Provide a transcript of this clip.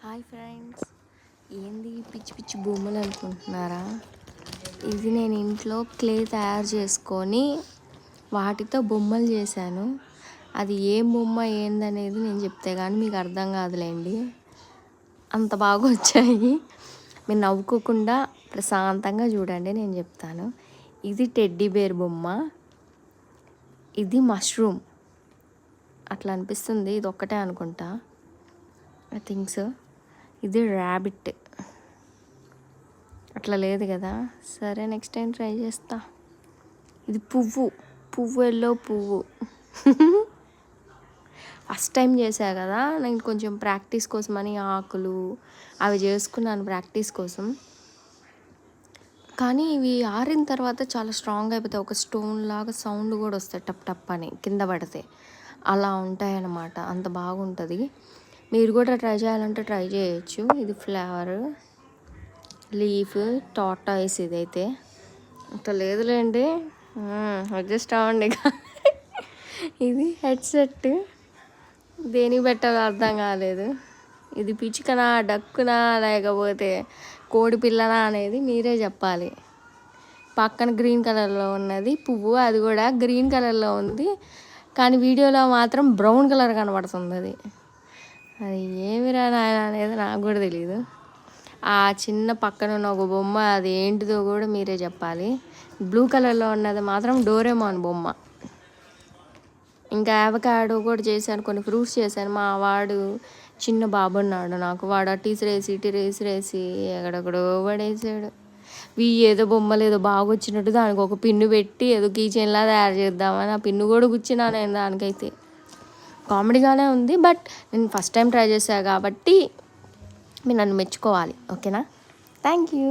Hi friends, ఏంది పిచ్చి పిచ్చి బొమ్మలు అనుకుంటున్నారా? ఇది నేను ఇంట్లో క్లే తయారు చేసుకొని వాటితో బొమ్మలు చేశాను. అది ఏం బొమ్మ ఏందనేది నేను చెప్తే కానీ మీకు అర్థం కాదులేండి. అంత బాగా వచ్చాయి. మీరు నవ్వుకోకుండా ప్రశాంతంగా చూడండి, నేను చెప్తాను. ఇది టెడ్డీ బేర్ బొమ్మ, ఇది మష్రూమ్. అట్లా అనిపిస్తుంది, ఇది ఒక్కటే అనుకుంటా, ఐ థింక్ సో. ఇది ర్యాబిట్, అట్లా లేదు కదా. సరే, నెక్స్ట్ టైం ట్రై చేస్తా. ఇది పువ్వు ఎల్లో పువ్వు. ఫస్ట్ టైం చేశా కదా, నేను కొంచెం ప్రాక్టీస్ కోసమని ఆకులు అవి చేసుకున్నాను ప్రాక్టీస్ కోసం. కానీ ఇవి ఆరిన తర్వాత చాలా స్ట్రాంగ్ అయిపోతాయి. ఒక స్టోన్ లాగా సౌండ్ కూడా వస్తాయి, టప్ టప్ అని కింద పడితే. అలా ఉంటాయన్నమాట, అంత బాగుంటుంది. మీరు కూడా ట్రై చేయాలంటే ట్రై చేయొచ్చు. ఇది ఫ్లవర్, లీఫ్, టార్టాయిస్. ఇదైతే అంత లేదులేండి, అడ్జస్ట్ అవ్వండి. ఇది హెడ్సెట్, దేనికి పెట్టాలో అర్థం కాలేదు. ఇది పిచ్చుకనా, డక్కునా, లేకపోతే కోడి పిల్లనా అనేది మీరే చెప్పాలి. పక్కన గ్రీన్ కలర్లో ఉన్నది పువ్వు, అది కూడా గ్రీన్ కలర్లో ఉంది, కానీ వీడియోలో మాత్రం బ్రౌన్ కలర్ కనబడుతుంది. అది ఏమిరా నాయన అనేది నాకు కూడా తెలియదు. ఆ చిన్న పక్కన ఉన్న ఒక బొమ్మ అది ఏంటిదో కూడా మీరే చెప్పాలి. బ్లూ కలర్లో ఉన్నది మాత్రం డోరేమాన్ బొమ్మ. ఇంకా అవకాడో కూడా చేశాను, కొన్ని ఫ్రూట్స్ చేశాను. మా వాడు చిన్న బాబు ఉన్నాడు నాకు, వాడు అటు రేసి ఎక్కడెక్కడో పడేసాడు. ఏదో బొమ్మలు ఏదో బాగా వచ్చినట్టు దానికి ఒక పిన్ను పెట్టి ఏదో కీచైన్లా తయారు చేద్దామని ఆ పిన్ను కూడా కూర్చున్నా నేను దానికైతే. కామెడీగానే ఉంది, బట్ నేను ఫస్ట్ టైం ట్రై చేశాను కాబట్టి మీరు నన్ను మెచ్చుకోవాలి, ఓకేనా? Thank you.